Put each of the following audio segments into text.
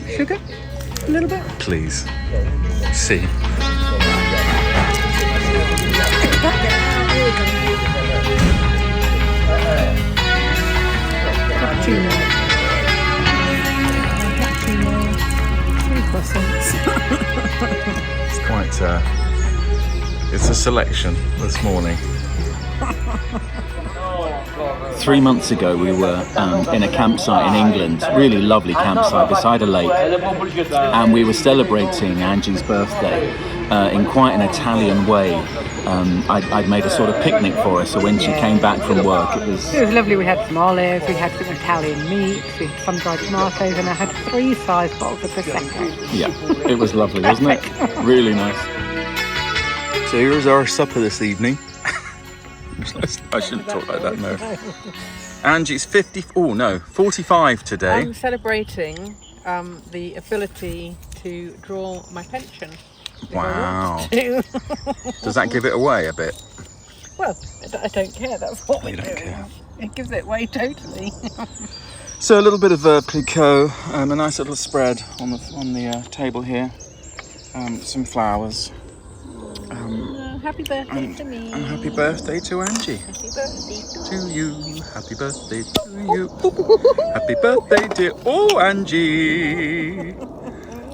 Sugar? A little bit? Please. See. Cappuccino. Three croissants. It's quite, it's a selection this morning. 3 months ago we were in a campsite in England, really lovely campsite beside a lake, and we were celebrating Angie's birthday in quite an Italian way. I'd made a sort of picnic for her, so when she came back from work it was lovely. We had some olives, we had some Italian meat, we had sun-dried tomatoes, and I had 3 size bottles of Prosecco. Yeah, it was lovely, wasn't it? Really nice. So here is our supper this evening. I shouldn't talk like that, no. Angie's 45 today. I'm celebrating the ability to draw my pension. Wow. Does that give it away a bit? Well, I don't care, that's what we You don't care. It gives it away totally. So a little bit of picot, a nice little spread on the table here. Some flowers. Happy birthday to me. And happy birthday to Angie. Happy birthday To you. Happy birthday to you. Happy birthday, dear. Oh, Angie.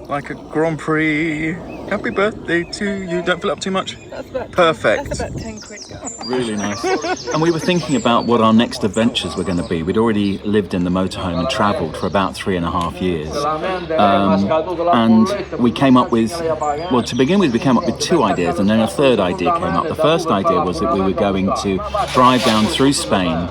Like a Grand Prix. Happy birthday to you. Don't fill up too much. Perfect. That's about 10 quid. Really nice. And we were thinking about what our next adventures were going to be. We'd already lived in the motorhome and travelled for about 3.5 years. And we came up with, well, to begin with, we came up with 2 ideas, and then a third idea came up. The first idea was that we were going to drive down through Spain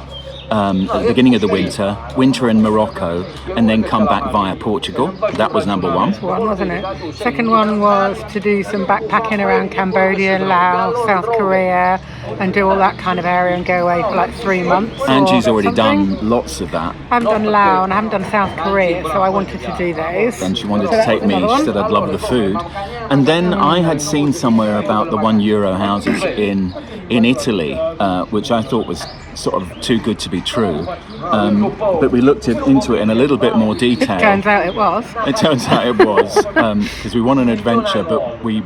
at the beginning of the winter in Morocco, and then come back via Portugal. That was number 1. One, wasn't it? Second one was to do some backpacking around Cambodia, Laos, South Korea, and do all that kind of area and go away for like 3 months. Angie's already something. done lots of that. I haven't done Laos and I haven't done South Korea, so I wanted to do those. Then she wanted So to take that's me. another She one. said I'd love the food. And then I had seen somewhere about the €1 houses in Italy, which I thought was sort of too good to be true. But we looked into it in a little bit more detail. Turns out it was. It turns out it was, because we want an adventure, but we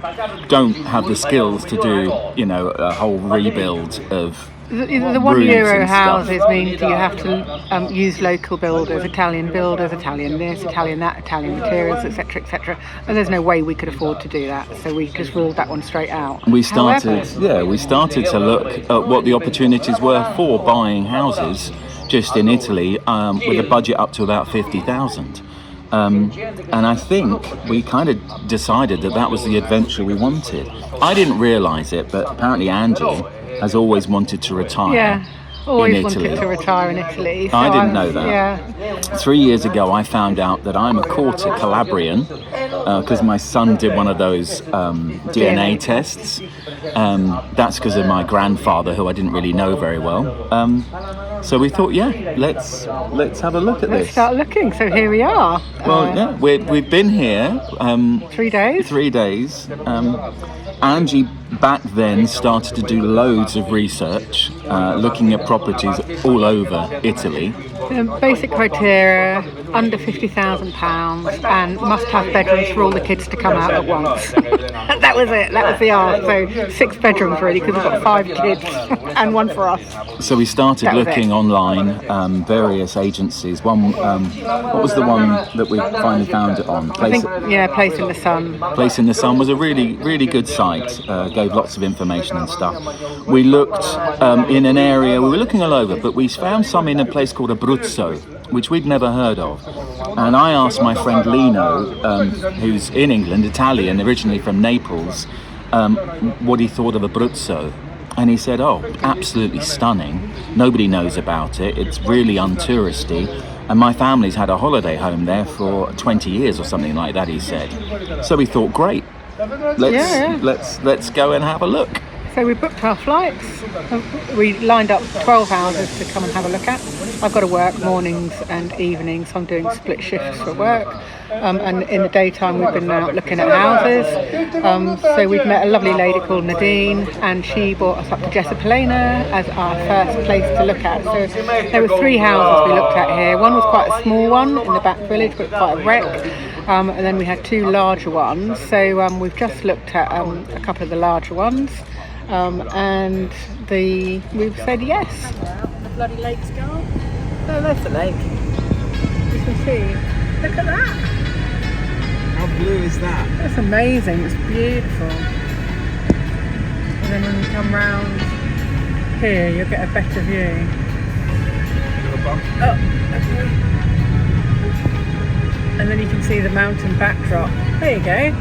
don't have the skills to do, a whole rebuild of The rooms €1 and stuff. houses means you have to use local builders, Italian this, Italian that, Italian materials, etc., etc. And there's no way we could afford to do that, so we just ruled that one straight out. We started However, to look at what the opportunities were for buying houses just in Italy, with a budget up to about 50,000. And I think we kind of decided that was the adventure we wanted. I didn't realise it, but apparently Angie has always wanted to retire. Yeah, always in Italy. wanted to retire in Italy. So I didn't know that. Yeah. 3 years ago, I found out that I'm a quarter Calabrian because my son did one of those DNA tests. That's because of my grandfather, who I didn't really know very well. So we thought, let's have a look at Let's this. start looking. So here we are. Well, we've been here 3 days. 3 days. Angie back then started to do loads of research, looking at properties all over Italy. Basic criteria: under £50,000 and must have bedrooms for all the kids to come out at once. That was it. That was the art. So 6 bedrooms really, because we've got 5 kids and 1 for us. So we started That was looking it. online, various agencies. One, what was the one that we finally found it on? I think, Place in the Sun. Place in the Sun was a really, really good site. Gave lots of information and stuff. We looked in an area, we were looking all over, but we found some in a place called Abruzzo, which we'd never heard of. And I asked my friend Lino, who's in England, Italian, originally from Naples, what he thought of Abruzzo. And he said, absolutely stunning. Nobody knows about it. It's really untouristy. And my family's had a holiday home there for 20 years or something like that, he said. So we thought, great. Let's go and have a look. So we booked our flights. We lined up 12 houses to come and have a look at. I've got to work mornings and evenings, so I'm doing split shifts for work. And in the daytime we've been out looking at houses. So we've met a lovely lady called Nadine, and she brought us up to Gessopalena as our first place to look at. So there were 3 houses we looked at here. One was quite a small one in the back village, but quite a wreck. And then we had 2 larger ones. So we've just looked at a couple of the larger ones, and we've said yes. The bloody lake's gone. Oh, there's the lake. You can see. Look at that. How blue is that? That's amazing. It's beautiful. And then when you come round here, you'll get a better view. Oh, okay. And then you can see the mountain backdrop. There you go.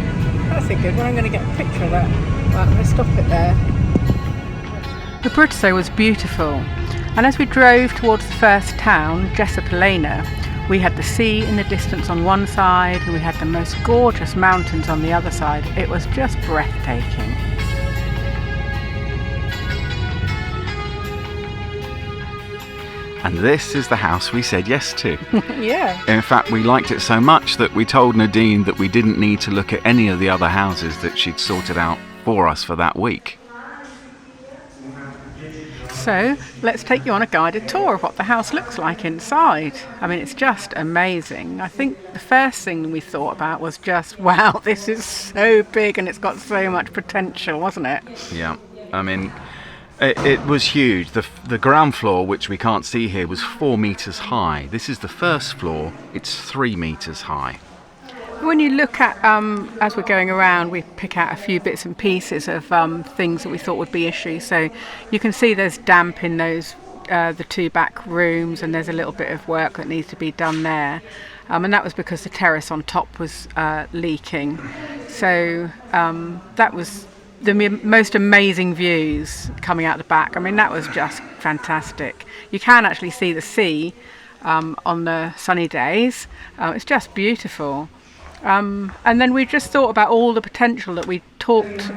That's a good one. I'm going to get a picture of that. Right, I'm going to stop it there. The Abruzzo was beautiful, and as we drove towards the first town, Gessopalena, we had the sea in the distance on one side and we had the most gorgeous mountains on the other side. It was just breathtaking. And this is the house we said yes to. Yeah. In fact, we liked it so much that we told Nadine that we didn't need to look at any of the other houses that she'd sorted out for us for that week. So let's take you on a guided tour of what the house looks like inside. I mean, it's just amazing. I think the first thing we thought about was just, wow, this is so big and it's got so much potential, wasn't it? Yeah, I mean, it was huge. The ground floor, which we can't see here, was 4 meters high. This is the first floor. It's 3 meters high. When you look at, as we're going around, we pick out a few bits and pieces of things that we thought would be issues. So you can see there's damp in those, the 2 back rooms, and there's a little bit of work that needs to be done there. And that was because the terrace on top was leaking. So that was the most amazing views coming out the back. I mean, that was just fantastic. You can actually see the sea on the sunny days. It's just beautiful. And then we just thought about all the potential that we talked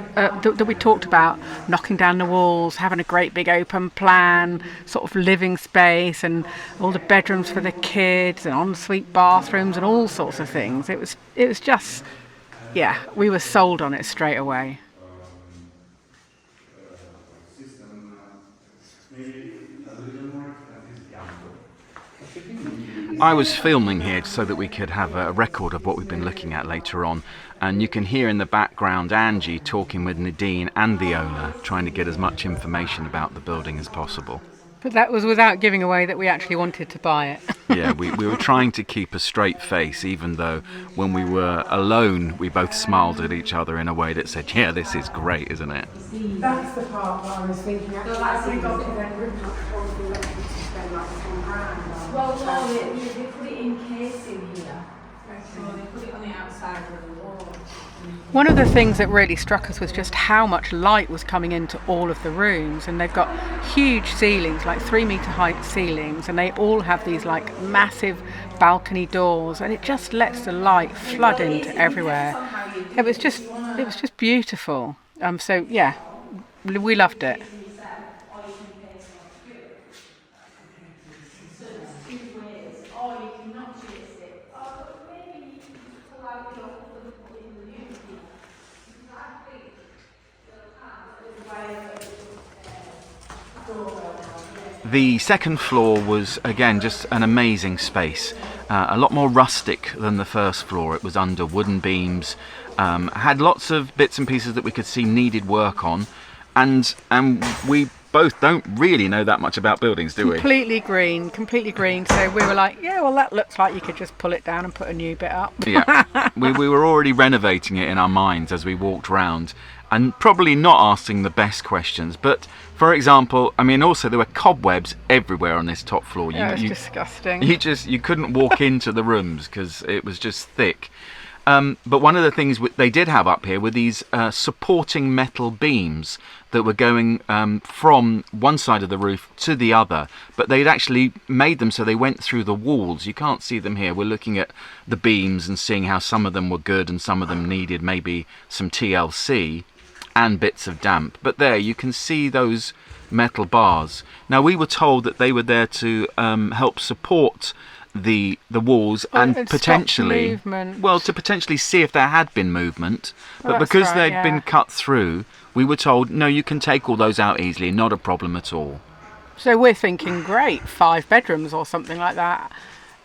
about, knocking down the walls, having a great big open plan, sort of living space, and all the bedrooms for the kids, and ensuite bathrooms, and all sorts of things. It was just, yeah, we were sold on it straight away. I was filming here so that we could have a record of what we've been looking at later on, and you can hear in the background Angie talking with Nadine and the owner, trying to get as much information about the building as possible. But that was without giving away that we actually wanted to buy it. Yeah, we were trying to keep a straight face, even though when we were alone we both smiled at each other in a way that said, yeah, this is great, isn't it? That's the part that I was thinking. Actually, got to then rip up spend like £10,000. Well, no, they put it in casing here. So they put it on the outside of the wall. One of the things that really struck us was just how much light was coming into all of the rooms, and they've got huge ceilings, like 3 meter height ceilings, and they all have these like massive balcony doors, and it just lets the light flood into everywhere. It was just beautiful. So yeah, we loved it. The second floor was, again, just an amazing space. A lot more rustic than the first floor. It was under wooden beams, had lots of bits and pieces that we could see needed work on, and we both don't really know that much about buildings, do we? Completely green. So we were like, yeah, well, that looks like you could just pull it down and put a new bit up. Yeah, we were already renovating it in our minds as we walked round, and probably not asking the best questions. But for example, I mean, also there were cobwebs everywhere on this top floor. Yeah, it was disgusting. You couldn't walk into the rooms because it was just thick. But one of the things they did have up here were these supporting metal beams that were going from one side of the roof to the other, but they'd actually made them so they went through the walls. You can't see them here. We're looking at the beams and seeing how some of them were good and some of them needed maybe some TLC. and bits of damp. But there you can see those metal bars. Now we were told that they were there to help support the walls and stop potentially movement. well, to potentially see if there had been movement. Well, But that's because right, they'd yeah. been cut through, we were told no, you can take all those out easily, not a problem at all. So we're thinking, great, 5 bedrooms or something like that.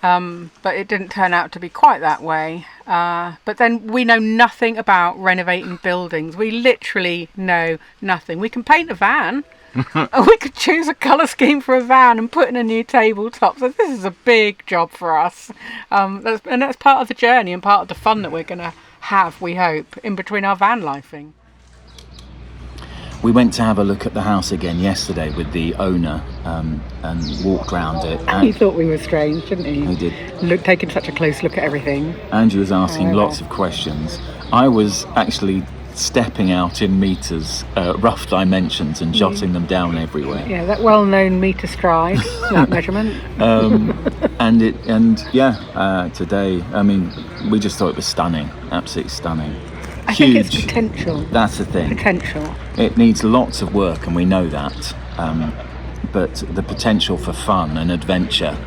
But it didn't turn out to be quite that way. But then we know nothing about renovating buildings. We literally know nothing. We can paint a van. And we could choose a colour scheme for a van and put in a new tabletop. So this is a big job for us. That's part of the journey and part of the fun that we're going to have, we hope, in between our van lifing. We went to have a look at the house again yesterday with the owner and walked around it. He thought we were strange, didn't he? He did. Taking such a close look at everything. Andrew was asking Oh, lots of questions. I was actually stepping out in meters, rough dimensions, and jotting them down everywhere. Yeah, that well-known metre stride, that measurement. Today, I mean, we just thought it was stunning, absolutely stunning. I Huge. think it's potential. That's the thing. Potential. It needs lots of work, and we know that. But the potential for fun and adventure.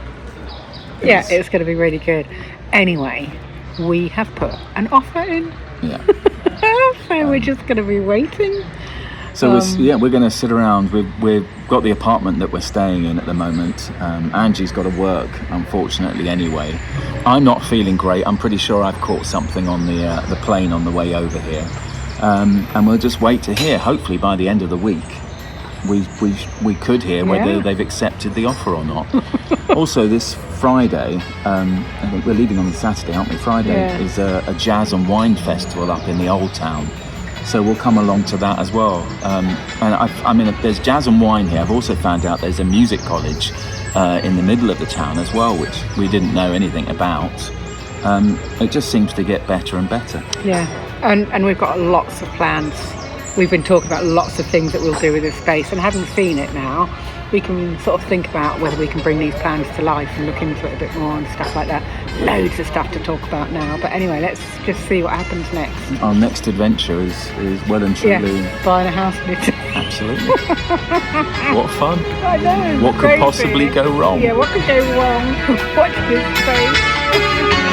Yeah, is- it's going to be really good. Anyway, we have put an offer in. Yeah. So we're just going to be waiting. So we're going to sit around. We've got the apartment that we're staying in at the moment. Angie's got to work, unfortunately, anyway. I'm not feeling great. I'm pretty sure I've caught something on the plane on the way over here, and we'll just wait to hear. Hopefully, by the end of the week, we could hear whether they've accepted the offer or not. Also, this Friday, I think we're leaving on the Saturday, aren't we? Friday is a jazz and wine festival up in the Old Town. So we'll come along to that as well. There's jazz and wine here. I've also found out there's a music college in the middle of the town as well, which we didn't know anything about. It just seems to get better and better. Yeah, and we've got lots of plans. We've been talking about lots of things that we'll do with this space, and having seen it now, we can sort of think about whether we can bring these plans to life and look into it a bit more and stuff like that. Loads of stuff to talk about now, but anyway, let's just see what happens next. Our next adventure is well and truly... Yeah, buying a house in Italy. Absolutely. What fun. I know. What could crazy. possibly go wrong? Yeah, what could go wrong? Watch this space.